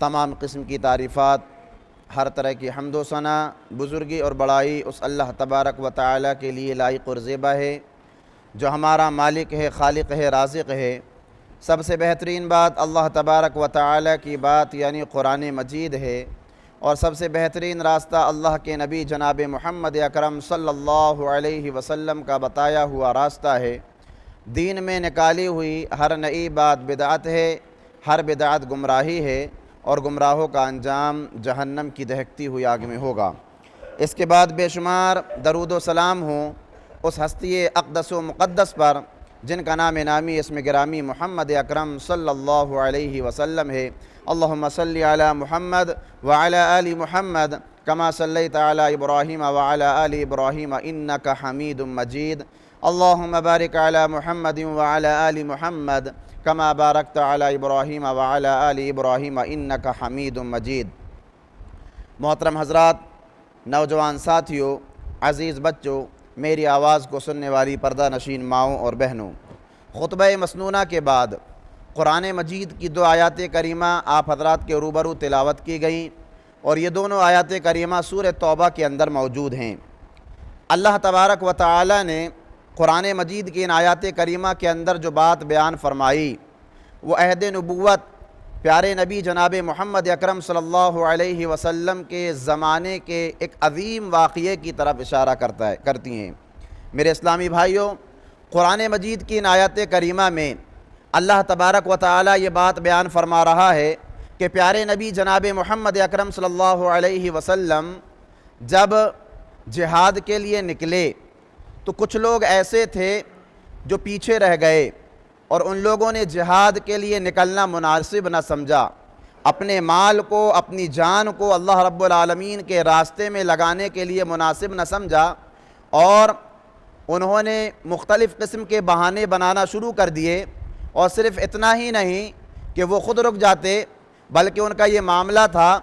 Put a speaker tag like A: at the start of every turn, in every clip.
A: تمام قسم کی تعریفات، ہر طرح کی حمد و ثنا، بزرگی اور بڑائی اس اللہ تبارک و تعالی کے لیے لائق اور زیبا ہے جو ہمارا مالک ہے، خالق ہے، رازق ہے۔ سب سے بہترین بات اللہ تبارک و تعالی کی بات یعنی قرآن مجید ہے، اور سب سے بہترین راستہ اللہ کے نبی جناب محمد اکرم صلی اللہ علیہ وسلم کا بتایا ہوا راستہ ہے۔ دین میں نکالی ہوئی ہر نئی بات بدعت ہے، ہر بدعت گمراہی ہے، اور گمراہوں کا انجام جہنم کی دہکتی ہوئی آگ میں ہوگا۔ اس کے بعد بے شمار درود و سلام ہوں اس ہستی اقدس و مقدس پر جن کا نام نامی اسم گرامی محمد اکرم صلی اللہ علیہ وسلم ہے۔ اللہم صلی علی محمد وعلی آل محمد کما صلیت علی ابراہیم وعلی آل ابراہیم انکا حمید مجید۔ اللہم بارک علی محمد وعلی آل محمد کما بارکت علی ابراہیم وعلی آل ابراہیم انکا حمید مجید۔ محترم حضرات، نوجوان ساتھیوں، عزیز بچوں، میری آواز کو سننے والی پردہ نشین ماؤں اور بہنوں، خطبہ مسنونہ کے بعد قرآن مجید کی دو آیات کریمہ آپ حضرات کے روبرو تلاوت کی گئیں، اور یہ دونوں آیات کریمہ سورہ توبہ کے اندر موجود ہیں۔ اللہ تبارک و تعالی نے قرآن مجید کی ان آیات کریمہ کے اندر جو بات بیان فرمائی وہ عہد نبوت پیارے نبی جناب محمد اکرم صلی اللہ علیہ وسلم کے زمانے کے ایک عظیم واقعے کی طرف اشارہ کرتی ہیں۔ میرے اسلامی بھائیوں، قرآن مجید کی ان آیات کریمہ میں اللہ تبارک و تعالی یہ بات بیان فرما رہا ہے کہ پیارے نبی جناب محمد اکرم صلی اللہ علیہ وسلم جب جہاد کے لیے نکلے تو کچھ لوگ ایسے تھے جو پیچھے رہ گئے، اور ان لوگوں نے جہاد کے لیے نکلنا مناسب نہ سمجھا، اپنے مال کو، اپنی جان کو اللہ رب العالمین کے راستے میں لگانے کے لیے مناسب نہ سمجھا، اور انہوں نے مختلف قسم کے بہانے بنانا شروع کر دیے۔ اور صرف اتنا ہی نہیں کہ وہ خود رک جاتے، بلکہ ان کا یہ معاملہ تھا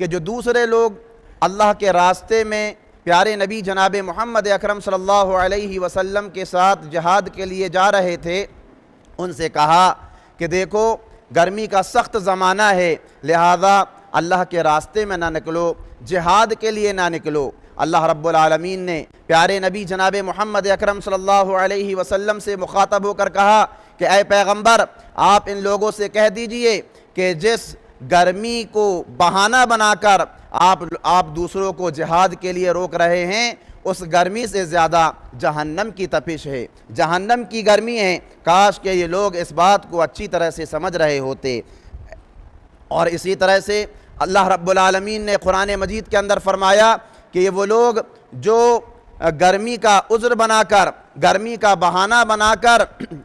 A: کہ جو دوسرے لوگ اللہ کے راستے میں پیارے نبی جناب محمد اکرم صلی اللہ علیہ وسلم کے ساتھ جہاد کے لیے جا رہے تھے، ان سے کہا کہ دیکھو گرمی کا سخت زمانہ ہے، لہذا اللہ کے راستے میں نہ نکلو، جہاد کے لیے نہ نکلو۔ اللہ رب العالمین نے پیارے نبی جناب محمد اکرم صلی اللہ علیہ وسلم سے مخاطب ہو کر کہا کہ اے پیغمبر، آپ ان لوگوں سے کہہ دیجئے کہ جس گرمی کو بہانہ بنا کر آپ دوسروں کو جہاد کے لیے روک رہے ہیں، اس گرمی سے زیادہ جہنم کی تپش ہے، جہنم کی گرمی ہے۔ کاش کہ یہ لوگ اس بات کو اچھی طرح سے سمجھ رہے ہوتے۔ اور اسی طرح سے اللہ رب العالمین نے قرآن مجید کے اندر فرمایا کہ یہ وہ لوگ جو گرمی کا عذر بنا کر، گرمی کا بہانہ بنا کر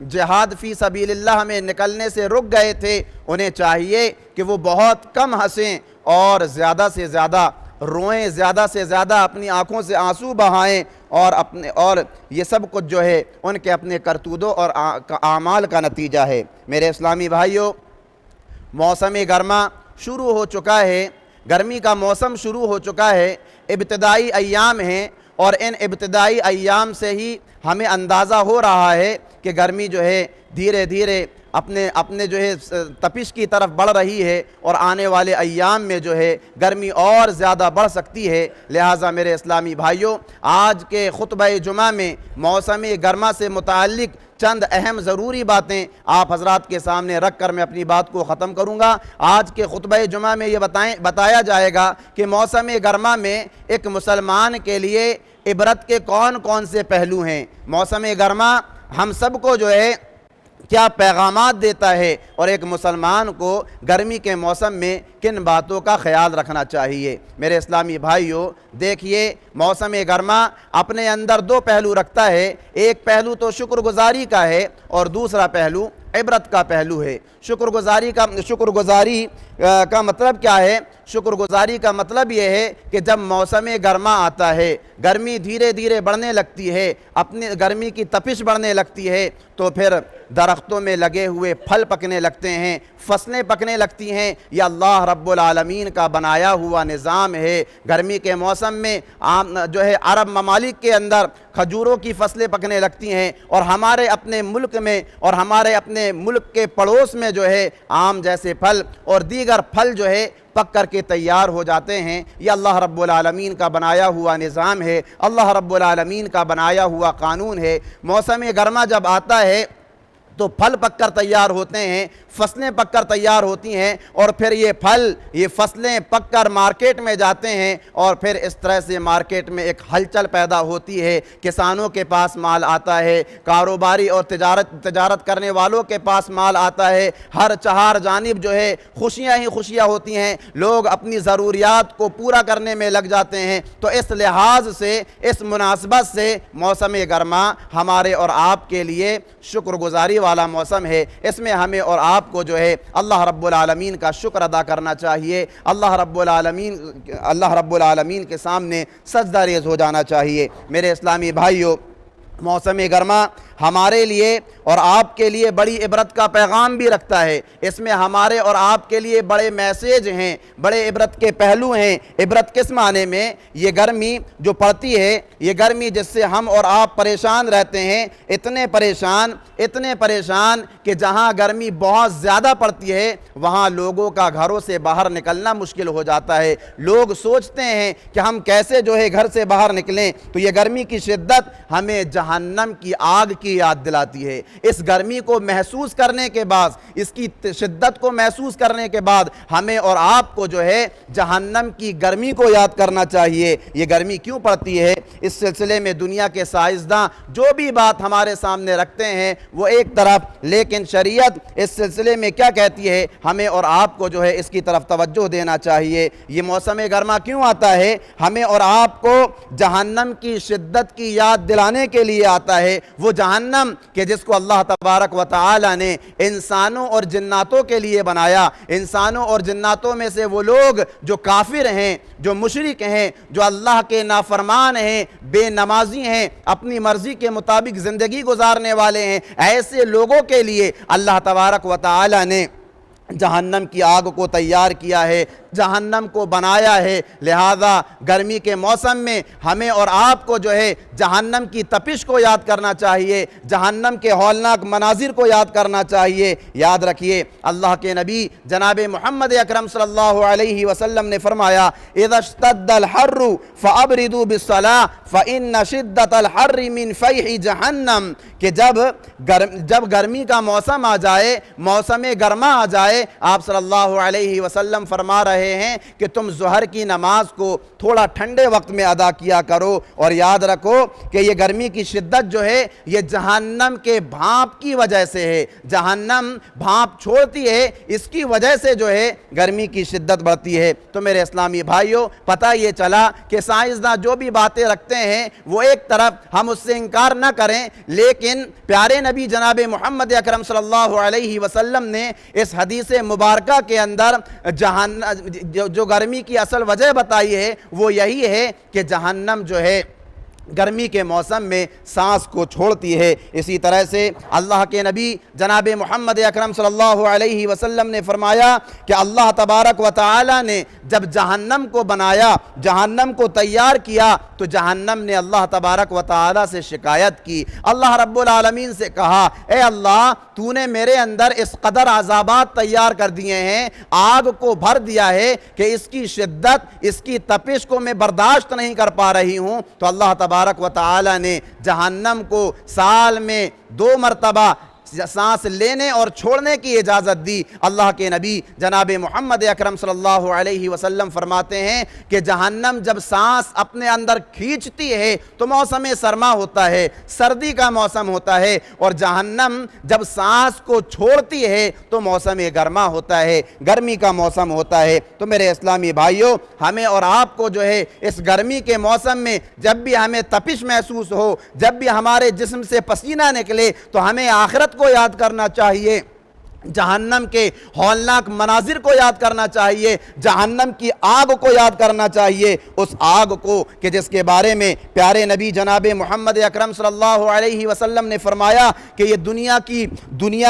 A: جہاد فی سبیل اللہ میں نکلنے سے رک گئے تھے، انہیں چاہیے کہ وہ بہت کم ہنسیں اور زیادہ سے زیادہ روئیں، زیادہ سے زیادہ اپنی آنکھوں سے آنسو بہائیں، اور یہ سب کچھ جو ہے ان کے اپنے کرتوتوں اور اعمال کا نتیجہ ہے۔ میرے اسلامی بھائیوں، موسم گرما شروع ہو چکا ہے، گرمی کا موسم شروع ہو چکا ہے، ابتدائی ایام ہیں، اور ان ابتدائی ایام سے ہی ہمیں اندازہ ہو رہا ہے کہ گرمی جو ہے دھیرے دھیرے اپنے جو ہے تپش کی طرف بڑھ رہی ہے، اور آنے والے ایام میں جو ہے گرمی اور زیادہ بڑھ سکتی ہے۔ لہٰذا میرے اسلامی بھائیوں، آج کے خطبہ جمعہ میں موسم گرما سے متعلق چند اہم ضروری باتیں آپ حضرات کے سامنے رکھ کر میں اپنی بات کو ختم کروں گا۔ آج کے خطبہ جمعہ میں یہ بتایا جائے گا کہ موسم گرما میں ایک مسلمان کے لیے عبرت کے کون کون سے پہلو ہیں، موسم گرما ہم سب کو جو ہے کیا پیغامات دیتا ہے، اور ایک مسلمان کو گرمی کے موسم میں کن باتوں کا خیال رکھنا چاہیے۔ میرے اسلامی بھائیوں، دیکھیے موسم گرما اپنے اندر دو پہلو رکھتا ہے، ایک پہلو تو شکر گزاری کا ہے، اور دوسرا پہلو عبرت کا پہلو ہے۔ شکر گزاری کا مطلب کیا ہے؟ شکر گزاری کا مطلب یہ ہے کہ جب موسم گرما آتا ہے، گرمی دھیرے دھیرے بڑھنے لگتی ہے، اپنی گرمی کی تپش بڑھنے لگتی ہے، تو پھر درختوں میں لگے ہوئے پھل پکنے لگتے ہیں، فصلیں پکنے لگتی ہیں۔ یہ اللہ رب العالمین کا بنایا ہوا نظام ہے۔ گرمی کے موسم میں جو ہے عرب ممالک کے اندر کھجوروں کی فصلیں پکنے لگتی ہیں، اور ہمارے اپنے ملک میں اور ہمارے اپنے ملک کے پڑوس میں جو ہے آم جیسے پھل اور دیگر دیگر پھل جو ہے پک کر کے تیار ہو جاتے ہیں۔ یہ اللہ رب العالمین کا بنایا ہوا نظام ہے، اللہ رب العالمین کا بنایا ہوا قانون ہے۔ موسم گرما جب آتا ہے تو پھل پک کر تیار ہوتے ہیں، فصلیں پک کر تیار ہوتی ہیں، اور پھر یہ پھل، یہ فصلیں پک کر مارکیٹ میں جاتے ہیں، اور پھر اس طرح سے مارکیٹ میں ایک ہلچل پیدا ہوتی ہے، کسانوں کے پاس مال آتا ہے، کاروباری اور تجارت کرنے والوں کے پاس مال آتا ہے، ہر چہار جانب جو ہے خوشیاں ہی خوشیاں ہوتی ہیں، لوگ اپنی ضروریات کو پورا کرنے میں لگ جاتے ہیں۔ تو اس لحاظ سے، اس مناسبت سے موسم گرما ہمارے اور آپ کے لیے شکر گزاری والا موسم ہے۔ اس میں ہمیں اور آپ کو جو ہے اللہ رب العالمین کا شکر ادا کرنا چاہیے، اللہ رب العالمین کے سامنے سجدہ ریز ہو جانا چاہیے۔ میرے اسلامی بھائیوں، موسم گرما ہمارے لیے اور آپ کے لیے بڑی عبرت کا پیغام بھی رکھتا ہے۔ اس میں ہمارے اور آپ کے لیے بڑے میسیج ہیں، بڑے عبرت کے پہلو ہیں۔ عبرت کس معنی میں؟ یہ گرمی جو پڑتی ہے، یہ گرمی جس سے ہم اور آپ پریشان رہتے ہیں، اتنے پریشان کہ جہاں گرمی بہت زیادہ پڑتی ہے وہاں لوگوں کا گھروں سے باہر نکلنا مشکل ہو جاتا ہے۔ لوگ سوچتے ہیں کہ ہم کیسے جو ہے گھر سے باہر نکلیں۔ تو یہ گرمی کی شدت ہمیں جہنم کی آگ کی یاد دلاتی ہے۔ اس گرمی کو محسوس کرنے کے بعد، اس کی شدت کو محسوس کرنے کے بعد ہمیں اور آپ کو جو ہے جہنم کی گرمی کو یاد کرنا چاہیے۔ یہ گرمی کیوں پڑتی ہے؟ اس سلسلے میں دنیا کے سائنسداں جو بھی بات ہمارے سامنے رکھتے ہیں وہ ایک طرف، لیکن شریعت اس سلسلے میں کیا کہتی ہے، ہمیں اور آپ کو جو ہے اس کی طرف توجہ دینا چاہیے۔ یہ موسم گرما کیوں آتا ہے؟ ہمیں اور آپ کو جہنم کی شدت کی یاد دلانے کے لیے آتا ہے۔ وہ جہنم کہ جس کو اللہ تبارک و تعالی نے انسانوں اور جناتوں کے لیے بنایا۔ انسانوں اور جناتوں میں سے وہ لوگ جو کافر ہیں، جو مشرک ہیں، جو اللہ کے نافرمان ہیں، بے نمازی ہیں، اپنی مرضی کے مطابق زندگی گزارنے والے ہیں، ایسے لوگوں کے لیے اللہ تبارک و تعالی نے جہنم کی آگ کو تیار کیا ہے، جہنم کو بنایا ہے۔ لہذا گرمی کے موسم میں ہمیں اور آپ کو جو ہے جہنم کی تپش کو یاد کرنا چاہیے، جہنم کے ہولناک مناظر کو یاد کرنا چاہیے۔ یاد رکھیے، اللہ کے نبی جناب محمد اکرم صلی اللہ علیہ وسلم نے فرمایا، اذا اشتد الحر فابردوا بالصلاة فإن شدت الحر من فیح جہنم، کہ جب گرمی کا موسم آ جائے، موسم گرما آ جائے، آپ صلی اللہ علیہ وسلم فرما رہے ہیں کہ تم ظہر کی نماز کو تھوڑا ٹھنڈے وقت میں ادا کیا کرو، اور یاد رکھو کہ یہ گرمی کی شدت جو ہے یہ جہنم کے بھاپ کی وجہ سے ہے۔ جہنم بھاپ چھوڑتی ہے، اس کی وجہ سے جو ہے گرمی کی شدت بڑھتی ہے۔ تو میرے اسلامی بھائیوں، پتہ یہ چلا کہ سائنسداں جو بھی باتیں رکھتے ہیں وہ ایک طرف ہم اس سے انکار نہ کریں، لیکن پیارے نبی جناب محمد اکرم صلی اللہ علیہ وسلم نے اس حدیث مبارکہ کے اندر جو گرمی کی اصل وجہ بتائی ہے وہ یہی ہے کہ جہنم جو ہے گرمی کے موسم میں سانس کو چھوڑتی ہے۔ اسی طرح سے اللہ کے نبی جناب محمد اکرم صلی اللہ علیہ وسلم نے فرمایا کہ اللہ تبارک و تعالی نے جب جہنم کو بنایا، جہنم کو تیار کیا، تو جہنم نے اللہ تبارک و تعالی سے شکایت کی۔ اللہ رب العالمین سے کہا، اے اللہ، تو نے میرے اندر اس قدر عذابات تیار کر دیے ہیں، آگ کو بھر دیا ہے کہ اس کی شدت، اس کی تپش کو میں برداشت نہیں کر پا رہی ہوں۔ تو اللہ تبارک و تعالی نے جہنم کو سال میں 2 مرتبہ سانس لینے اور چھوڑنے کی اجازت دی۔ اللہ کے نبی جناب محمد اکرم صلی اللہ علیہ وسلم فرماتے ہیں کہ جہنم جب سانس اپنے اندر کھینچتی ہے تو موسم سرما ہوتا ہے، سردی کا موسم ہوتا ہے، اور جہنم جب سانس کو چھوڑتی ہے تو موسم گرما ہوتا ہے، گرمی کا موسم ہوتا ہے۔ تو میرے اسلامی بھائیوں، ہمیں اور آپ کو جو ہے اس گرمی کے موسم میں جب بھی ہمیں تپش محسوس ہو، جب بھی ہمارے جسم سے پسینہ نکلے، تو ہمیں آخرت کو یاد کرنا چاہیے، جہنم کے ہولناک مناظر کو یاد کرنا چاہیے، جہنم کی آگ کو یاد کرنا چاہیے، اس آگ کو کہ جس کے بارے میں پیارے نبی جناب محمد اکرم صلی اللہ علیہ وسلم نے فرمایا کہ یہ دنیا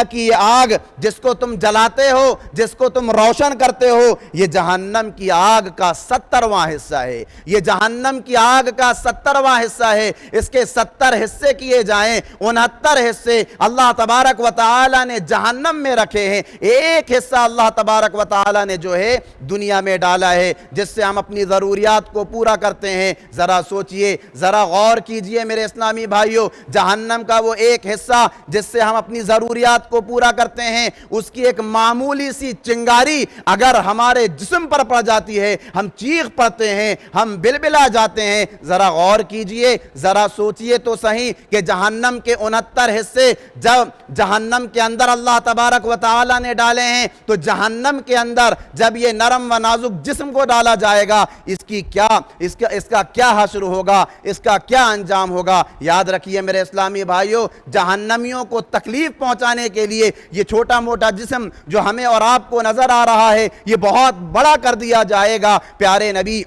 A: کی یہ آگ جس کو تم جلاتے ہو، جس کو تم روشن کرتے ہو، یہ جہنم کی آگ کا 70واں حصہ ہے۔ یہ جہنم کی آگ کا 70واں حصہ ہے۔ اس کے 70 حصے کیے جائیں، 69 حصے اللہ تبارک و تعالی نے جہنم میں رکھے ہیں، ایک حصہ اللہ تبارک و تعالی نے جو ہے دنیا میں ڈالا ہے جس سے ہم اپنی ضروریات کو پورا کرتے ہیں۔ ذرا سوچئے، ذرا غور کیجئے میرے اسلامی بھائیوں، جہنم کا وہ ایک حصہ جس سے ہم اپنی ضروریات کو پورا کرتے ہیں، اس کی ایک معمولی سی چنگاری اگر ہمارے جسم پر پڑ جاتی ہے، ہم چیخ پڑتے ہیں، ہم بلبلا جاتے ہیں۔ ذرا غور کیجئے، ذرا سوچئے تو صحیح کہ جہنم کے 69 حصے جب جہنم کے اندر اللہ تبارک و تعالی نے ڈالے ہیں، تو جہنم کے اندر جب یہ نرم و نازک جسم کو ڈالا جائے گا، اس کا کیا حشر ہوگا، اس کا کیا انجام ہوگا۔ یاد رکھیے میرے اسلامی بھائیوں، جہنمیوں کو تکلیف پہنچانے کے لیے یہ چھوٹا موٹا جسم جو ہمیں اور آپ کو نظر آ رہا ہے، یہ بہت بڑا کر دیا جائے گا۔ پیارے نبی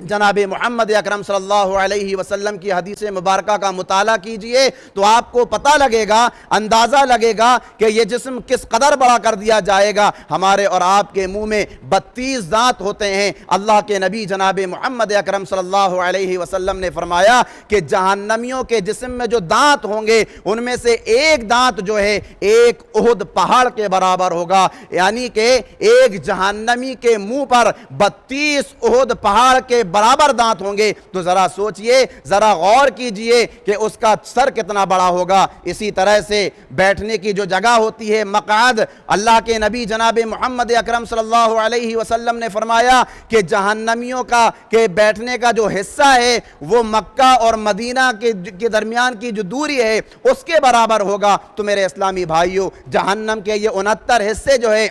A: جناب محمد اکرم صلی اللہ علیہ وسلم کی حدیث مبارکہ کا مطالعہ کیجئے تو آپ کو پتہ لگے گا، اندازہ لگے گا کہ یہ جسم کس قدر بڑا کر دیا جائے گا۔ ہمارے اور آپ کے منہ میں 32 دانت ہوتے ہیں۔ اللہ کے نبی جناب محمد اکرم صلی اللہ علیہ وسلم نے فرمایا کہ جہنمیوں کے جسم میں جو دانت ہوں گے ان میں سے ایک دانت جو ہے ایک احد پہاڑ کے برابر ہوگا، یعنی کہ ایک جہنمی کے منہ پر 32 احد پہاڑ کے برابر دانت ہوں گے۔ تو ذرا سوچئے، ذرا غور کیجئے کہ اس کا سر کتنا بڑا ہوگا۔ اسی طرح سے بیٹھنے کی جو جگہ ہوتی ہے مقعد، اللہ کے نبی جناب محمد اکرم صلی اللہ علیہ وسلم نے فرمایا کہ جہنمیوں کا کہ بیٹھنے کا جو حصہ ہے وہ مکہ اور مدینہ کے درمیان کی جو دوری ہے اس کے برابر ہوگا۔ تو میرے اسلامی بھائیوں، جہنم کے یہ 69 حصے جو ہے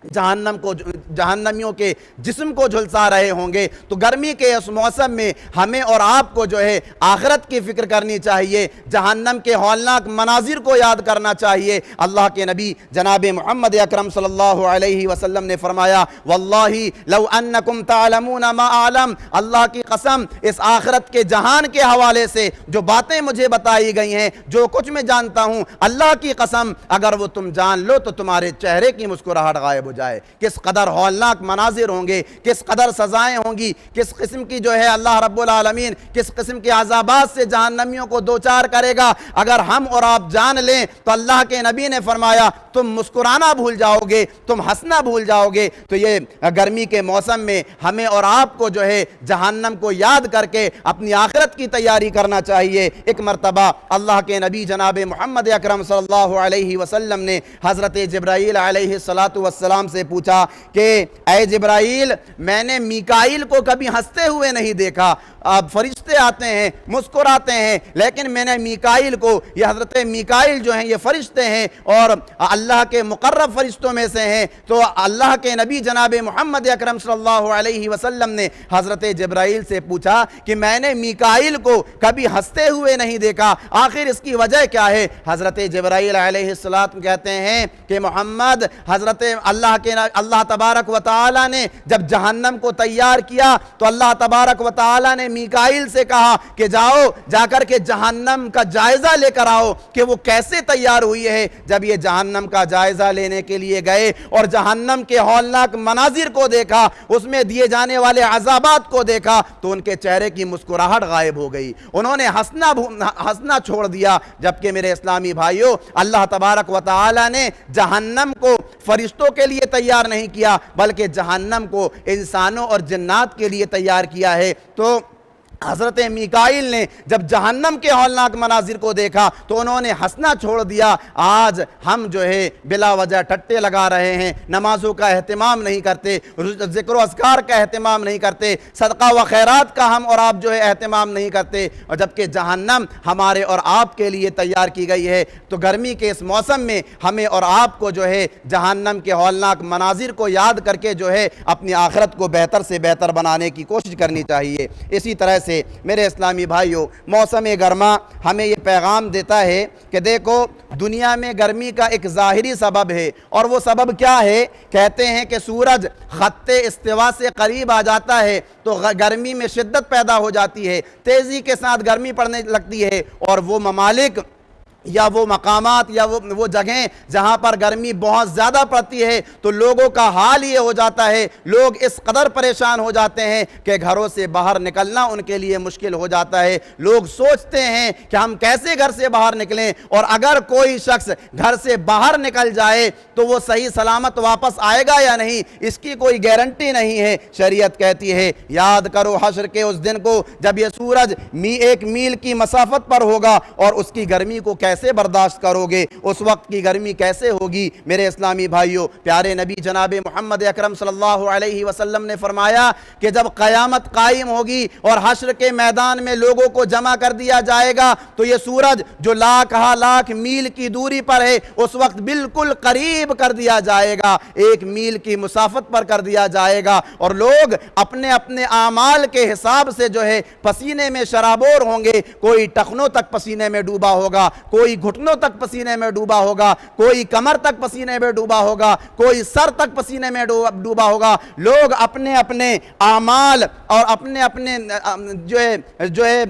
A: جہنمیوں کے جسم کو جھلسا رہے ہوں گے، تو گرمی کے اس موسم میں ہمیں اور آپ کو جو ہے آخرت کی فکر کرنی چاہیے، جہنم کے ہولناک مناظر کو یاد کرنا چاہیے۔ اللہ کے نبی جناب محمد اکرم صلی اللہ علیہ وسلم نے فرمایا واللہ لو انکم تعلمون ما اعلم، اللہ کی قسم اس آخرت کے جہان کے حوالے سے جو باتیں مجھے بتائی گئی ہیں، جو کچھ میں جانتا ہوں، اللہ کی قسم اگر وہ تم جان لو تو تمہارے چہرے کی مسکراہٹ غائب ہو جائے۔ کس قدر ہولناک مناظر ہوں گے، کس قدر سزائیں ہوں گی، کس قسم کی جو ہے اللہ رب العالمین کس قسم کے عذابات سے جہنمیوں کو دوچار کرے گا، اگر ہم اور آپ جان لیں تو اللہ کے نبی نے فرمایا تم مسکرانا بھول جاؤ گے، تم ہنسنا بھول جاؤ گے۔ تو یہ گرمی کے موسم میں ہمیں اور آپ کو جو ہے جہنم کو یاد کر کے اپنی آخرت کی تیاری کرنا چاہیے۔ ایک مرتبہ اللہ کے نبی جناب محمد اکرم صلی اللہ علیہ وسلم نے حضرت جبرائیل علیہ السلام سے پوچھا کہ اے جبرائیل، میں نے میکائیل کو کبھی ہنستے ہوئے نہیں دیکھا۔ اب فرشتے آتے ہیں، مسکراتے ہیں، لیکن میں نے میکائیل کو، یہ حضرت میکائیل جو ہیں یہ فرشتے ہیں اور اللہ کے مقرب فرشتوں میں سے ہیں۔ تو اللہ کے نبی جناب محمد اکرم صلی اللہ علیہ وسلم نے حضرت جبرائیل سے پوچھا کہ میں نے میکائیل کو کبھی ہنستے ہوئے نہیں دیکھا، آخر اس کی وجہ کیا ہے؟ حضرت جبرائیل علیہ السلام کہتے ہیں کہ محمد، حضرت اللہ تبارک و تعالی نے جب جہنم کو تیار کیا تو اللہ تبارک و تعالی نے میکائیل سے کہا کہ جاؤ، جا کر کے جہنم کا جائزہ لے کر آؤ کہ وہ کیسے تیار ہوئی ہے۔ جب یہ جہنم کا جائزہ لینے کے لیے گئے اور جہنم کے ہولناک مناظر کو دیکھا، اس میں دیے جانے والے عذابات کو دیکھا تو ان کے چہرے کی مسکراہٹ غائب ہو گئی، انہوں نے ہنسنا چھوڑ دیا۔ جبکہ میرے اسلامی بھائیوں، اللہ تبارک و تعالی نے جہنم کو فرشتوں کے لیے تیار نہیں کیا بلکہ جہنم کو انسانوں اور جنات کے لیے تیار کیا ہے۔ تو حضرت میکائیل نے جب جہنم کے ہولناک مناظر کو دیکھا تو انہوں نے ہنسنا چھوڑ دیا۔ آج ہم جو ہے بلا وجہ ٹٹے لگا رہے ہیں، نمازوں کا اہتمام نہیں کرتے، ذکر و اذکار کا اہتمام نہیں کرتے، صدقہ و خیرات کا ہم اور آپ جو ہے اہتمام نہیں کرتے، اور جبکہ جہنم ہمارے اور آپ کے لیے تیار کی گئی ہے۔ تو گرمی کے اس موسم میں ہمیں اور آپ کو جو ہے جہنم کے ہولناک مناظر کو یاد کر کے جو ہے اپنی آخرت کو بہتر سے بہتر بنانے کی کوشش کرنی چاہیے۔ اسی طرح سے میرے اسلامی بھائیوں، موسم گرما ہمیں یہ پیغام دیتا ہے کہ دیکھو، دنیا میں گرمی کا ایک ظاہری سبب ہے، اور وہ سبب کیا ہے؟ کہتے ہیں کہ سورج خط استوا سے قریب آ جاتا ہے تو گرمی میں شدت پیدا ہو جاتی ہے، تیزی کے ساتھ گرمی پڑنے لگتی ہے، اور وہ ممالک یا وہ مقامات یا وہ جگہیں جہاں پر گرمی بہت زیادہ پڑتی ہے تو لوگوں کا حال یہ ہو جاتا ہے، لوگ اس قدر پریشان ہو جاتے ہیں کہ گھروں سے باہر نکلنا ان کے لیے مشکل ہو جاتا ہے۔ لوگ سوچتے ہیں کہ ہم کیسے گھر سے باہر نکلیں، اور اگر کوئی شخص گھر سے باہر نکل جائے تو وہ صحیح سلامت واپس آئے گا یا نہیں، اس کی کوئی گارنٹی نہیں ہے۔ شریعت کہتی ہے یاد کرو حشر کے اس دن کو جب یہ سورج 1 میل کی مسافت پر ہوگا، اور اس کی گرمی کو کیسے برداشت کرو گے، اس وقت کی گرمی کیسے ہوگی۔ میرے اسلامی بھائیوں، پیارے نبی جناب محمد اکرم صلی اللہ علیہ وسلم نے فرمایا کہ جب قیامت قائم ہوگی اور حشر کے میدان میں لوگوں کو جمع کر دیا جائے گا تو یہ سورج جو لاکھ میل کی دوری پر ہے اس وقت بالکل قریب کر دیا جائے گا، 1 میل کی مسافت پر کر دیا جائے گا، اور لوگ اپنے اپنے اعمال کے حساب سے جو ہے پسینے میں شرابور ہوں گے۔ کوئی ٹخنوں تک پسینے میں ڈوبا ہوگا، کوئی گھٹنوں تک پسینے میں ڈوبا ہوگا، کوئی کمر تک پسینے میں ڈوبا ہوگا، کوئی سر تک پسینے میں ڈوبا ہوگا۔ لوگ اپنے اپنے اعمال اور اپنے اپنے جو ہے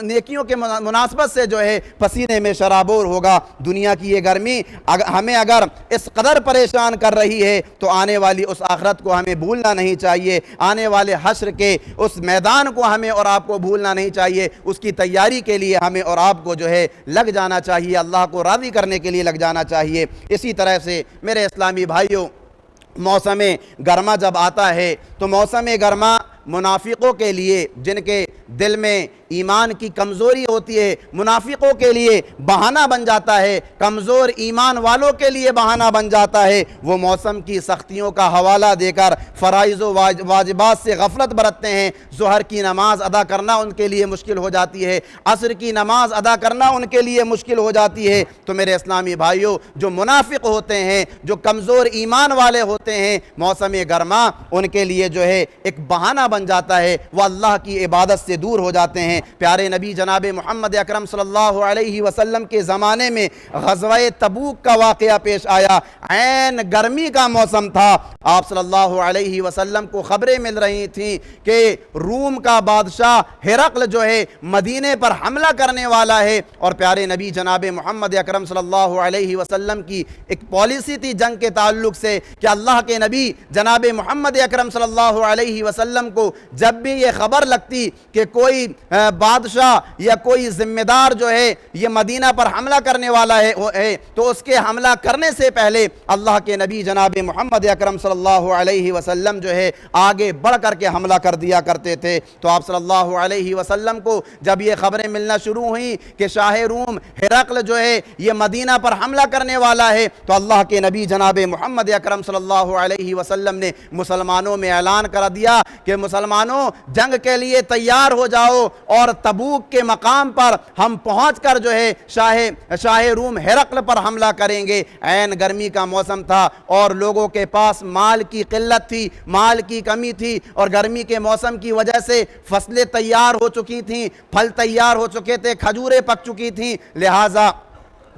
A: نیکیوں کے مناسبت سے جو ہے پسینے میں شرابور ہوگا۔ دنیا کی یہ گرمی ہمیں اگر اس قدر پریشان کر رہی ہے تو آنے والی اس آخرت کو ہمیں بھولنا نہیں چاہیے، آنے والے حشر کے اس میدان کو ہمیں اور آپ کو بھولنا نہیں چاہیے۔ اس کی تیاری کے لیے ہمیں اور آپ کو جو ہے لگ جانا چاہیے، اللہ کو راضی کرنے کے لیے لگ جانا چاہیے۔ اسی طرح سے میرے اسلامی بھائیوں، موسم گرما جب آتا ہے تو موسم گرما منافقوں کے لیے، جن کے دل میں ایمان کی کمزوری ہوتی ہے، منافقوں کے لیے بہانہ بن جاتا ہے، کمزور ایمان والوں کے لیے بہانہ بن جاتا ہے۔ وہ موسم کی سختیوں کا حوالہ دے کر فرائض و واجبات سے غفلت برتتے ہیں۔ ظہر کی نماز ادا کرنا ان کے لیے مشکل ہو جاتی ہے، عصر کی نماز ادا کرنا ان کے لیے مشکل ہو جاتی ہے۔ تو میرے اسلامی بھائیوں، جو منافق ہوتے ہیں، جو کمزور ایمان والے ہوتے ہیں، موسم گرما ان کے لیے جو ہے ایک بہانہ بن جاتا ہے، وہ اللہ کی عبادت سے دور ہو جاتے ہیں۔ پیارے نبی جناب محمد اکرم صلی اللہ علیہ وسلم کے زمانے میں غزوہ تبوک کا واقعہ پیش آیا، عین گرمی کا موسم تھا۔ آپ صلی اللہ علیہ وسلم کو خبریں مل رہی تھیں کہ روم کا بادشاہ ہرقل جو ہے مدینے پر حملہ کرنے والا ہے، اور پیارے نبی جناب محمد اکرم صلی اللہ علیہ وسلم کی ایک پالیسی تھی جنگ کے تعلق سے کہ اللہ کے نبی جناب محمد اکرم صلی اللہ علیہ وسلم کو جب بھی یہ خبر لگتی کہ کوئی بادشاہ یا کوئی ذمہ دار جو ہے یہ مدینہ پر حملہ کرنے والا ہے تو اس کے حملہ کرنے سے پہلے اللہ کے نبی جناب محمد اکرم صلی اللہ علیہ وسلم جو ہے آگے بڑھ کر کے حملہ کر دیا کرتے تھے۔ تو آپ صلی اللہ علیہ وسلم کو جب یہ خبریں ملنا شروع ہوئیں کہ شاہ روم ہرقل جو ہے یہ مدینہ پر حملہ کرنے والا ہے، تو اللہ کے نبی جناب محمد اکرم صلی اللہ علیہ وسلم نے مسلمانوں میں اعلان کر دیا کہ مسلمانوں جنگ کے لیے تیار ہو جاؤ، اور تبوک کے مقام پر ہم پہنچ کر جو ہے شاہ روم ہرقل پر حملہ کریں گے۔ عین گرمی کا موسم تھا اور لوگوں کے پاس مال کی قلت تھی، مال کی کمی تھی، اور گرمی کے موسم کی وجہ سے فصلیں تیار ہو چکی تھیں، پھل تیار ہو چکے تھے، کھجوریں پک چکی تھیں، لہٰذا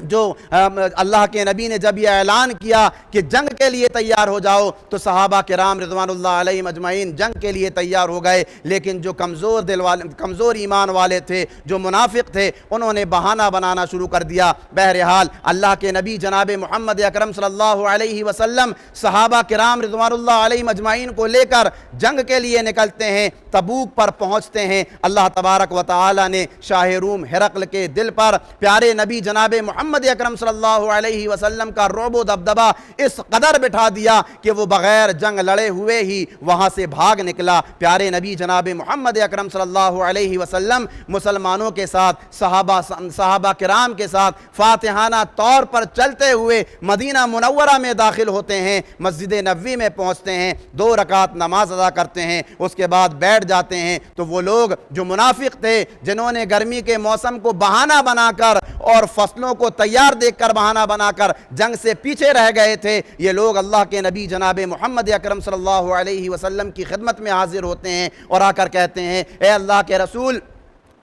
A: جو اللہ کے نبی نے جب یہ اعلان کیا کہ جنگ کے لیے تیار ہو جاؤ تو صحابہ کرام رضوان اللہ علیہم اجمعین جنگ کے لیے تیار ہو گئے، لیکن جو کمزور ایمان والے تھے، جو منافق تھے، انہوں نے بہانہ بنانا شروع کر دیا۔ بہرحال اللہ کے نبی جناب محمد اکرم صلی اللہ علیہ وسلم صحابہ کرام رضوان اللہ علیہم اجمعین کو لے کر جنگ کے لیے نکلتے ہیں، تبوک پر پہنچتے ہیں۔ اللہ تبارک و تعالی نے شاہ روم ہرقل کے دل پر پیارے نبی جناب محمد اکرم صلی اللہ علیہ وسلم کا رعب و دبدبہ اس قدر بٹھا دیا کہ وہ بغیر جنگ لڑے ہوئے ہی وہاں سے بھاگ نکلا۔ پیارے نبی جناب محمد اکرم صلی اللہ علیہ وسلم مسلمانوں کے ساتھ، صحابہ کرام کے ساتھ فاتحانہ طور پر چلتے ہوئے مدینہ منورہ میں داخل ہوتے ہیں، مسجد نبوی میں پہنچتے ہیں، 2 رکعت نماز ادا کرتے ہیں، اس کے بعد بیٹھ جاتے ہیں۔ تو وہ لوگ جو منافق تھے، جنہوں نے گرمی کے موسم کو بہانہ بنا کر اور فصلوں کو تیار دیکھ کر بہانہ بنا کر جنگ سے پیچھے رہ گئے تھے، یہ لوگ اللہ کے نبی جناب محمد اکرم صلی اللہ علیہ وسلم کی خدمت میں حاضر ہوتے ہیں اور آ کر کہتے ہیں، اے اللہ کے رسول،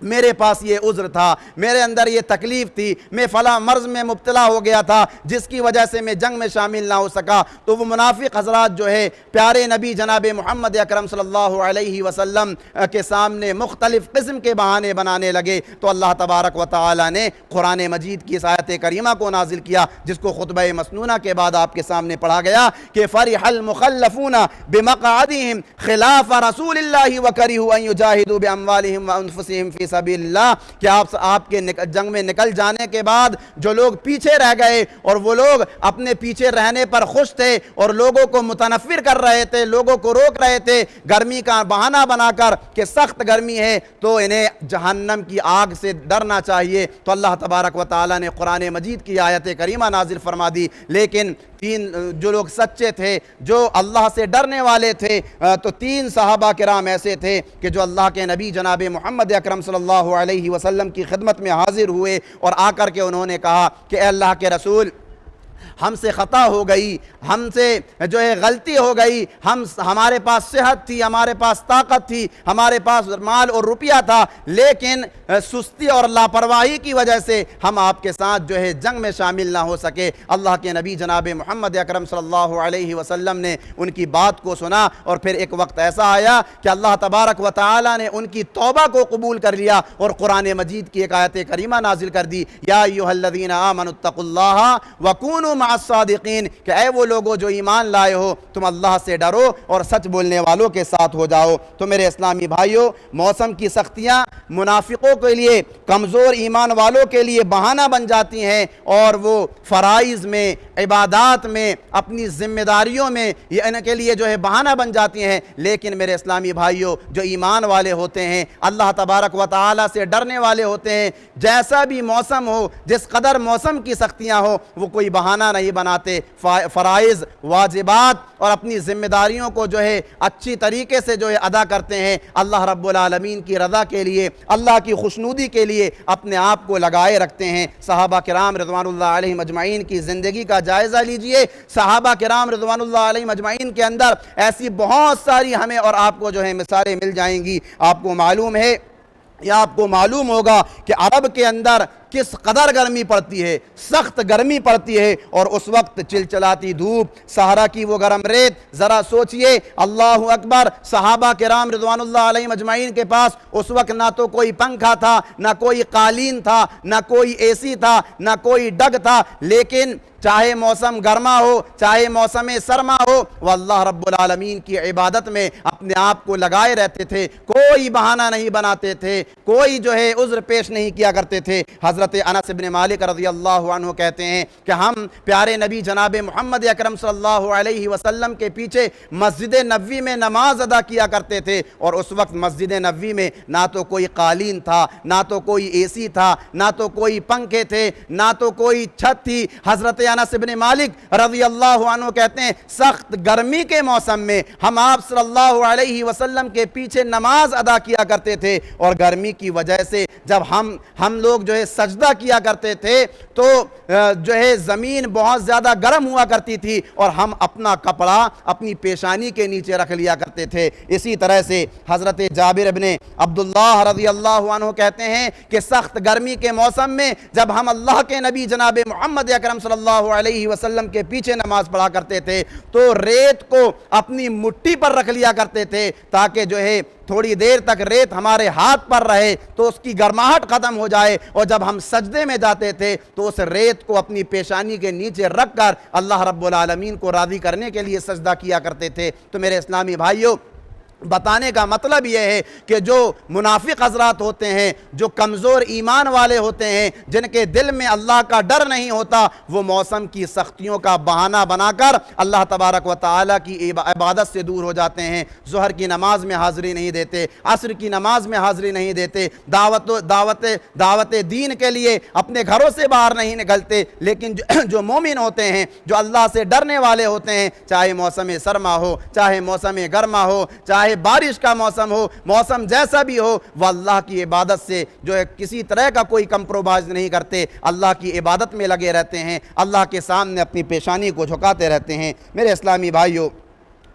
A: میرے پاس یہ عذر تھا، میرے اندر یہ تکلیف تھی، میں فلاں مرض میں مبتلا ہو گیا تھا جس کی وجہ سے میں جنگ میں شامل نہ ہو سکا۔ تو وہ منافق حضرات جو ہے پیارے نبی جناب محمد اکرم صلی اللہ علیہ وسلم کے سامنے مختلف قسم کے بہانے بنانے لگے، تو اللہ تبارک و تعالی نے قرآن مجید کی اس آیت کریمہ کو نازل کیا، جس کو خطبہ مسنونہ کے بعد آپ کے سامنے پڑھا گیا کہ فرح المخلفون بمقعدهم خلاف رسول اللہ وکرہوا ان یجاہدوا باموالہم وانفسہم فی سبیل اللہ، کہ آپ کے جنگ میں نکل جانے کے بعد جو لوگ پیچھے رہ گئے اور وہ لوگ اپنے پیچھے رہنے پر خوش تھے اور لوگوں کو متنفر کر رہے تھے، لوگوں کو روک رہے تھے گرمی کا بہانہ بنا کر کہ سخت گرمی ہے تو انہیں جہنم کی آگ سے ڈرنا چاہیے، تو اللہ تبارک و تعالی نے قرآن مجید کی آیت کریمہ نازل فرما دی۔ لیکن جو لوگ سچے تھے، جو اللہ سے ڈرنے والے تھے، تو 3 صحابہ کرام ایسے تھے کہ جو اللہ کے نبی جناب محمد اکرم صلی اللہ علیہ وسلم کی خدمت میں حاضر ہوئے اور آ کر کے انہوں نے کہا کہ اے اللہ کے رسول، ہم سے خطا ہو گئی، ہم سے جو ہے غلطی ہو گئی، ہمارے پاس صحت تھی، ہمارے پاس طاقت تھی، ہمارے پاس مال اور روپیہ تھا، لیکن سستی اور لاپرواہی کی وجہ سے ہم آپ کے ساتھ جو ہے جنگ میں شامل نہ ہو سکے۔ اللہ کے نبی جناب محمد اکرم صلی اللہ علیہ وسلم نے ان کی بات کو سنا، اور پھر ایک وقت ایسا آیا کہ اللہ تبارک و تعالی نے ان کی توبہ کو قبول کر لیا اور قرآن مجید کی ایک آیت کریمہ نازل کر دی، یا ایھا الذین آمنوا اتقوا اللہ وکونوا مع الصادقین، کہ اے وہ لوگوں جو ایمان لائے ہو تم اللہ سے ڈرو اور سچ بولنے والوں کے ساتھ ہو جاؤ۔ تو میرے اسلامی بھائیوں، موسم کی سختیاں منافقوں کے لیے، کمزور ایمان والوں کے لیے بہانہ بن جاتی ہیں، اور وہ فرائض میں، عبادات میں، اپنی ذمہ داریوں میں یہ ان کے لیے جو ہے بہانہ بن جاتی ہیں۔ لیکن میرے اسلامی بھائیوں، جو ایمان والے ہوتے ہیں، اللہ تبارک و تعالی سے ڈرنے والے ہوتے ہیں، جیسا بھی موسم ہو، جس قدر موسم کی سختیاں ہو، وہ کوئی بہانہ نہیں بناتے، فرائض، واجبات اور اپنی ذمہ داریوں کو جو ہے اچھی طریقے سے جو ہے ادا کرتے ہیں، اللہ رب العالمین کی رضا کے لیے، اللہ کی خوشنودی کے لیے اپنے آپ کو لگائے رکھتے ہیں۔ صحابہ کرام رضوان اللہ علیہم اجمعین کی زندگی کا جائزہ لیجئے، صحابہ کرام رضوان اللہ علیہم اجمعین کے اندر ایسی بہت ساری ہمیں اور آپ کو جو ہے مثالیں مل جائیں گی۔ آپ کو معلوم ہے یا آپ کو معلوم ہوگا کہ عرب کے اندر کس قدر گرمی پڑتی ہے، سخت گرمی پڑتی ہے، اور اس وقت چلچلاتی دھوپ، صحرا کی وہ گرم ریت، ذرا سوچئے، اللہ اکبر، صحابہ کرام رضوان اللہ علیہم اجمعین کے پاس اس وقت نہ تو کوئی پنکھا تھا، نہ کوئی قالین تھا، نہ کوئی اے سی تھا، نہ کوئی ڈگ تھا، لیکن چاہے موسم گرما ہو، چاہے موسم سرما ہو، وہ اللہ رب العالمین کی عبادت میں اپنے آپ کو لگائے رہتے تھے، کوئی بہانہ نہیں بناتے تھے، کوئی جو ہے عذر پیش نہیں کیا کرتے تھے۔ حضرت انس بن مالک رضی اللہ عنہ کہتے ہیں کہ ہم پیارے نبی جناب محمد اکرم صلی اللہ علیہ وسلم کے پیچھے مسجد نبوی میں نماز ادا کیا کرتے تھے، اور اس وقت مسجد نبوی میں نہ تو کوئی قالین تھا، نہ تو کوئی اے سی تھا، نہ تو کوئی پنکھے تھے، نہ تو کوئی چھت تھی۔ حضرت انس بن مالک رضی اللہ عنہ کہتے ہیں سخت گرمی کے موسم میں ہم آپ صلی اللہ علیہ وسلم کے پیچھے نماز ادا کیا کرتے تھے، اور گرمی کی وجہ سے جب ہم لوگ جو ہے سجدہ کیا کرتے تھے تو جو ہے زمین بہت زیادہ گرم ہوا کرتی تھی، اور ہم اپنا کپڑا اپنی پیشانی کے نیچے رکھ لیا کرتے تھے۔ اسی طرح سے حضرت جابر بن عبداللہ رضی اللہ عنہ کہتے ہیں کہ سخت گرمی کے موسم میں جب ہم اللہ کے نبی جناب محمد اکرم صلی اللہ علیہ وسلم کے پیچھے نماز پڑھا کرتے تھے تو ریت کو اپنی مٹھی پر رکھ لیا کرتے تھے، تاکہ جو ہے تھوڑی دیر تک ریت ہمارے ہاتھ پر رہے تو اس کی گرماہٹ ختم ہو جائے، اور جب ہم سجدے میں جاتے تھے تو اس ریت کو اپنی پیشانی کے نیچے رکھ کر اللہ رب العالمین کو راضی کرنے کے لیے سجدہ کیا کرتے تھے۔ تو میرے اسلامی بھائیوں، بتانے کا مطلب یہ ہے کہ جو منافق حضرات ہوتے ہیں، جو کمزور ایمان والے ہوتے ہیں، جن کے دل میں اللہ کا ڈر نہیں ہوتا، وہ موسم کی سختیوں کا بہانہ بنا کر اللہ تبارک و تعالیٰ کی عبادت سے دور ہو جاتے ہیں۔ ظہر کی نماز میں حاضری نہیں دیتے، عصر کی نماز میں حاضری نہیں دیتے، دعوت دین کے لیے اپنے گھروں سے باہر نہیں نکلتے۔ لیکن جو مومن ہوتے ہیں، جو اللہ سے ڈرنے والے ہوتے ہیں، چاہے موسم سرما ہو، چاہے موسم گرما ہو، چاہے بارش کا موسم ہو، موسم جیسا بھی ہو، وہ اللہ کی عبادت سے جو ہے کسی طرح کا کوئی کمپرومائز نہیں کرتے، اللہ کی عبادت میں لگے رہتے ہیں، اللہ کے سامنے اپنی پیشانی کو جھکاتے رہتے ہیں۔ میرے اسلامی بھائیوں،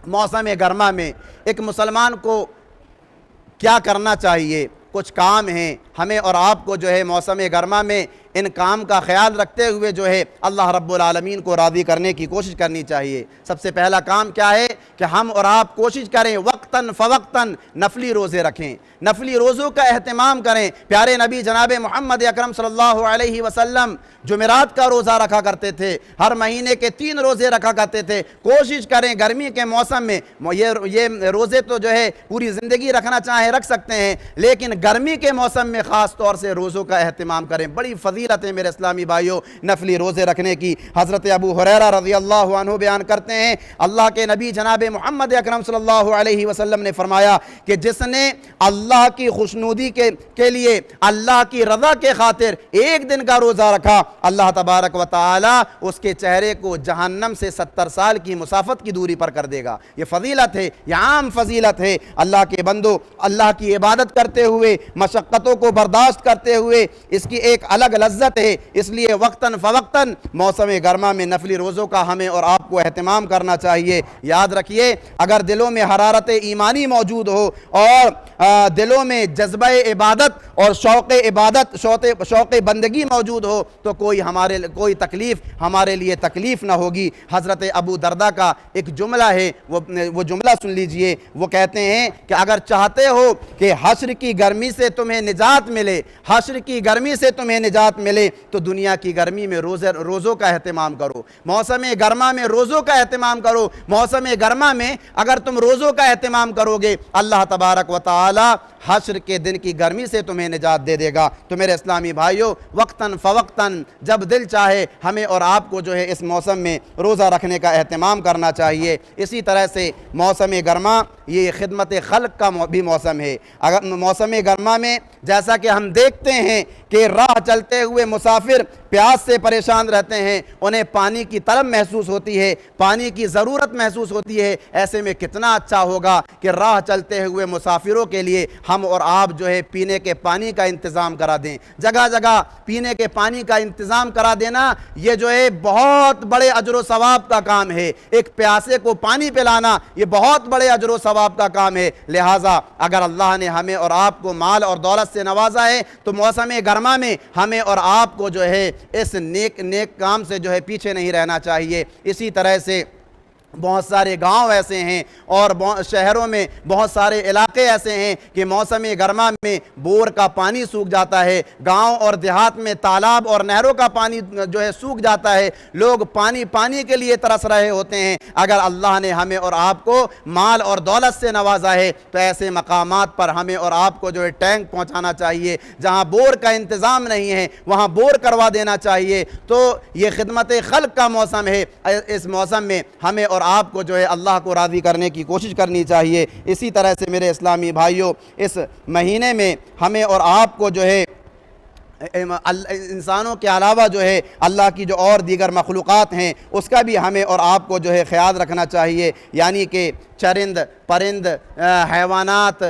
A: موسم گرما میں ایک مسلمان کو کیا کرنا چاہیے؟ کچھ کام ہیں ہمیں اور آپ کو جو ہے موسم گرما میں ان کام کا خیال رکھتے ہوئے جو ہے اللہ رب العالمین کو راضی کرنے کی کوشش کرنی چاہیے۔ سب سے پہلا کام کیا ہے کہ ہم اور آپ کوشش کریں وقتاً فوقتاً نفلی روزے رکھیں، نفلی روزوں کا اہتمام کریں۔ پیارے نبی جناب محمد اکرم صلی اللہ علیہ وسلم جمعرات کا روزہ رکھا کرتے تھے، ہر مہینے کے 3 روزے رکھا کرتے تھے۔ کوشش کریں گرمی کے موسم میں یہ روزے تو جو ہے پوری زندگی رکھنا چاہیں رکھ سکتے ہیں، لیکن گرمی کے موسم میں خاص طور سے روزوں کا اہتمام کریں۔ بڑی فضیلت ہے میرے اسلامی بھائیوں نفلی روزے رکھنے کی۔ حضرت ابو ہریرہ رضی اللہ عنہ بیان کرتے ہیں اللہ کے نبی جناب محمد اکرم صلی اللہ علیہ وسلم نے فرمایا کہ جس نے اللہ کی خوشنودی کے لیے اللہ کی رضا کے خاطر ایک دن کا روزہ رکھا، اللہ تبارک و تعالی اس کے چہرے کو جہنم سے 70 سال کی مسافت کی دوری پر کر دے گا۔ یہ فضیلت ہے، یہ عام فضیلت ہے۔ اللہ کے بندو اللہ کی عبادت کرتے ہوئے، مشقتوں کو برداشت کرتے ہوئے اس کی ایک الگ لذت ہے، اس لیے وقتاً فوقتاً موسم گرما میں نفلی روزوں کا ہمیں اور آپ کو اہتمام کرنا چاہیے۔ یاد رکھیے اگر دلوں میں حرارت ایمانی موجود ہو اور دلوں میں جذبہ عبادت اور شوق عبادت شوق بندگی موجود ہو تو کوئی تکلیف ہمارے لیے تکلیف نہ ہوگی۔ حضرت ابو دردہ کا ایک جملہ ہے، وہ جملہ سن لیجئے۔ وہ کہتے ہیں کہ اگر چاہتے ہو کہ حشر کی گرمی سے تمہیں نجات ملے، حشر کی گرمی سے تمہیں نجات ملے تو دنیا کی گرمی میں روزوں کا اہتمام کرو، موسم گرما میں روزوں کا اہتمام کرو۔ موسم گرما میں اگر تم روزوں کا اہتمام کرو گے اللہ تبارک و تعالی حشر کے دن کی گرمی سے تمہیں نجات دے دے گا۔ تو میرے اسلامی بھائیوں وقتاً فوقتاً جب دل چاہے ہمیں اور آپ کو جو ہے اس موسم میں روزہ رکھنے کا اہتمام کرنا چاہیے۔ اسی طرح سے موسم گرما یہ خدمت خلق کا بھی موسم ہے۔ اگر موسم گرما میں جیسا کہ ہم دیکھتے ہیں کہ راہ چلتے ہوئے مسافر پیاس سے پریشان رہتے ہیں، انہیں پانی کی طلب محسوس ہوتی ہے، پانی کی ضرورت محسوس ہوتی ہے، ایسے میں کتنا اچھا ہوگا کہ راہ چلتے ہوئے مسافروں کے لیے ہم اور آپ جو ہے پینے کے پانی کا انتظام کرا دیں۔ جگہ جگہ پینے کے پانی کا انتظام کرا دینا یہ جو ہے بہت بڑے اجر و ثواب کا کام ہے۔ ایک پیاسے کو پانی پلانا یہ بہت بڑے اجر و ثواب کا کام ہے۔ لہٰذا اگر اللہ نے ہمیں اور آپ کو مال اور دولت سے نوازا ہے تو موسم گرما میں ہمیں اور آپ کو جو ہے اس نیک کام سے جو ہے پیچھے نہیں رہنا چاہیے۔ اسی طرح سے بہت سارے گاؤں ایسے ہیں اور شہروں میں بہت سارے علاقے ایسے ہیں کہ موسم گرما میں بور کا پانی سوکھ جاتا ہے، گاؤں اور دیہات میں تالاب اور نہروں کا پانی جو ہے سوکھ جاتا ہے، لوگ پانی کے لیے ترس رہے ہوتے ہیں۔ اگر اللہ نے ہمیں اور آپ کو مال اور دولت سے نوازا ہے تو ایسے مقامات پر ہمیں اور آپ کو جو ہے ٹینک پہنچانا چاہیے، جہاں بور کا انتظام نہیں ہے وہاں بور کروا دینا چاہیے۔ تو یہ خدمت خلق کا موسم ہے، اس موسم میں ہمیں اور آپ کو جو ہے اللہ کو راضی کرنے کی کوشش کرنی چاہیے۔ اسی طرح سے میرے اسلامی بھائیوں اس مہینے میں ہمیں اور آپ کو جو ہے انسانوں کے علاوہ جو ہے اللہ کی جو اور دیگر مخلوقات ہیں اس کا بھی ہمیں اور آپ کو جو ہے خیال رکھنا چاہیے، یعنی کہ چرند پرند حیوانات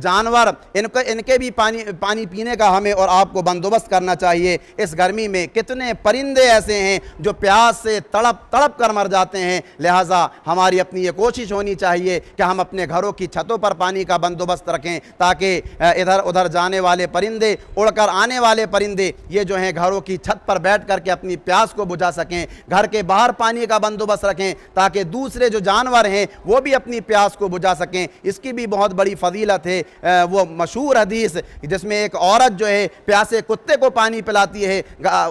A: جانور ان کے بھی پانی پینے کا ہمیں اور آپ کو بندوبست کرنا چاہیے۔ اس گرمی میں کتنے پرندے ایسے ہیں جو پیاس سے تڑپ کر مر جاتے ہیں، لہٰذا ہماری اپنی یہ کوشش ہونی چاہیے کہ ہم اپنے گھروں کی چھتوں پر پانی کا بندوبست رکھیں تاکہ ادھر ادھر جانے والے پرندے اڑ کر آنے والے پرندے یہ جو ہیں گھروں کی چھت پر بیٹھ کر کے اپنی پیاس کو بجھا سکیں۔ گھر کے باہر پانی کا بندوبست رکھیں تاکہ دوسرے جو جانور ہیں وہ بھی اپنی پیاس کو بجھا سکیں۔ اس کی بھی بہت بڑی فضیلت ہے، وہ مشہور حدیث جس میں ایک عورت جو ہے پیاسے کتے کو پانی پلاتی ہے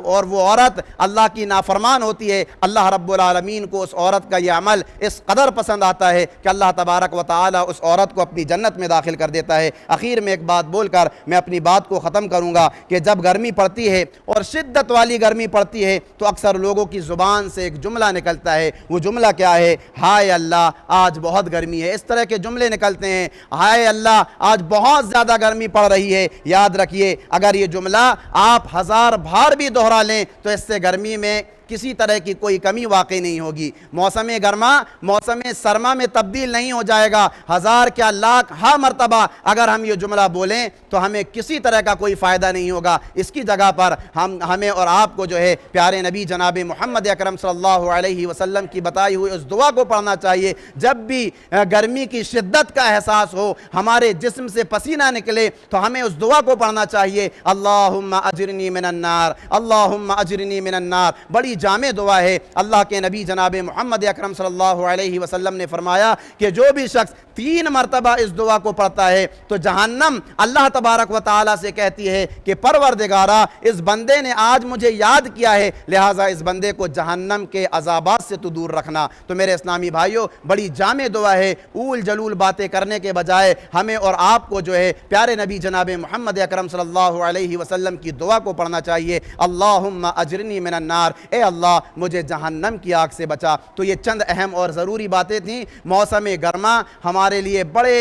A: اور وہ عورت اللہ کی نافرمان ہوتی ہے، اللہ رب العالمین کو اس عورت کا یہ عمل اس قدر پسند آتا ہے کہ اللہ تبارک و تعالی اس عورت کو اپنی جنت میں داخل کر دیتا ہے۔ آخر میں ایک بات بول کر میں اپنی بات کو ختم کروں گا کہ جب گرمی پڑتی ہے اور شدت والی گرمی پڑتی ہے تو اکثر لوگوں کی زبان سے ایک جملہ نکلتا ہے۔ وہ جملہ کیا ہے؟ ہائے اللہ آج بہت گرمی ہے۔ اس طرح کے جملے نکلتے ہیں، ہائے اللہ آج بہت زیادہ گرمی پڑ رہی ہے۔ یاد رکھیے اگر یہ جملہ آپ 1000 بار بھی دہرا لیں تو اس سے گرمی میں کسی طرح کی کوئی کمی واقع نہیں ہوگی۔ موسم گرما موسم سرما میں تبدیل نہیں ہو جائے گا۔ ہزار کیا لاکھ ہاں مرتبہ اگر ہم یہ جملہ بولیں تو ہمیں کسی طرح کا کوئی فائدہ نہیں ہوگا۔ اس کی جگہ پر ہمیں اور آپ کو جو ہے پیارے نبی جناب محمد اکرم صلی اللہ علیہ وسلم کی بتائی ہوئی اس دعا کو پڑھنا چاہیے۔ جب بھی گرمی کی شدت کا احساس ہو، ہمارے جسم سے پسینہ نکلے، تو ہمیں اس دعا کو پڑھنا چاہیے، اللہم اجرنی من النار، اللہم اجرنی من النار۔ بڑی جامع دعا ہے۔ اللہ کے نبی جناب محمد اکرم صلی اللہ علیہ وسلم نے فرمایا کہ جو بھی شخص 3 مرتبہ اس دعا کو پڑھتا ہے تو جہنم اللہ تبارک و تعالیٰ سے کہتی ہے کہ پروردگارا، اس بندے نے آج مجھے یاد کیا ہے، لہٰذا اس بندے کو جہنم کے عذابات سے تو دور رکھنا۔ تو میرے اسلامی بھائیوں، بڑی جامع دعا ہے۔ اول جلول باتیں کرنے کے بجائے ہمیں اور آپ کو جو ہے پیارے نبی جناب محمد اکرم صلی اللہ علیہ وسلم کی دعا کو پڑھنا چاہیے، اللہم اجرنی من النار، اے اللہ مجھے جہنم کی آگ سے بچا۔ تو یہ چند اہم اور ضروری باتیں تھیں۔ موسم گرما ہمارے لیے بڑے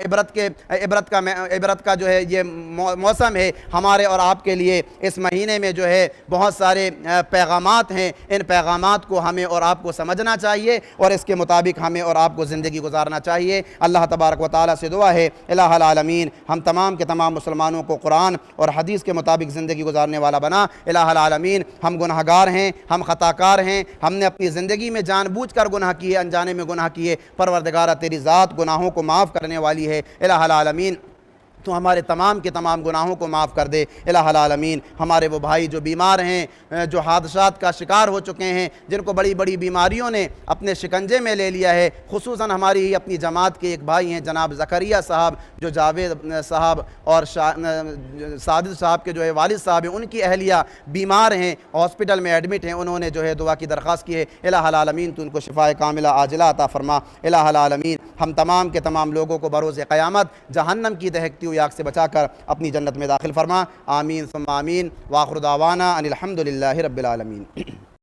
A: عبرت کا جو ہے یہ موسم ہے۔ ہمارے اور آپ کے لیے اس مہینے میں جو ہے بہت سارے پیغامات ہیں۔ ان پیغامات کو ہمیں اور آپ کو سمجھنا چاہیے اور اس کے مطابق ہمیں اور آپ کو زندگی گزارنا چاہیے۔ اللہ تبارک و تعالیٰ سے دعا ہے الہ العالمین ہم تمام کے تمام مسلمانوں کو قرآن اور حدیث کے مطابق زندگی گزارنے والا بنا۔ الہ العالمین ہم گناہگار ہیں، ہم خطاکار ہیں، ہم نے اپنی زندگی میں جان بوجھ کر گناہ کیے، انجانے میں گناہ کیے۔ پروردگارہ تیری ذات گناہوں کو معاف کرنے والی ہے۔ الہ العالمین تو ہمارے تمام کے تمام گناہوں کو معاف کر دے۔ الہ العالمین ہمارے وہ بھائی جو بیمار ہیں، جو حادثات کا شکار ہو چکے ہیں، جن کو بڑی بڑی بیماریوں نے اپنے شکنجے میں لے لیا ہے، خصوصاً ہماری ہی اپنی جماعت کے ایک بھائی ہیں جناب زکریا صاحب، جو جاوید صاحب اور ساجد صاحب کے جو ہے والد صاحب ہیں، ان کی اہلیہ بیمار ہیں، ہاسپٹل میں ایڈمٹ ہیں، انہوں نے جو ہے دعا کی درخواست کی ہے۔ الہ العالمین تو ان کو شفائے کاملہ عاجلہ عطا فرما۔ الہ العالمین ہم تمام کے تمام لوگوں کو بروز قیامت جہنم کی دہکتی ہوئی آگ سے بچا کر اپنی جنت میں داخل فرما۔ آمین ثم آمین۔ وآخر دعوانا ان الحمد للہ رب العالمین۔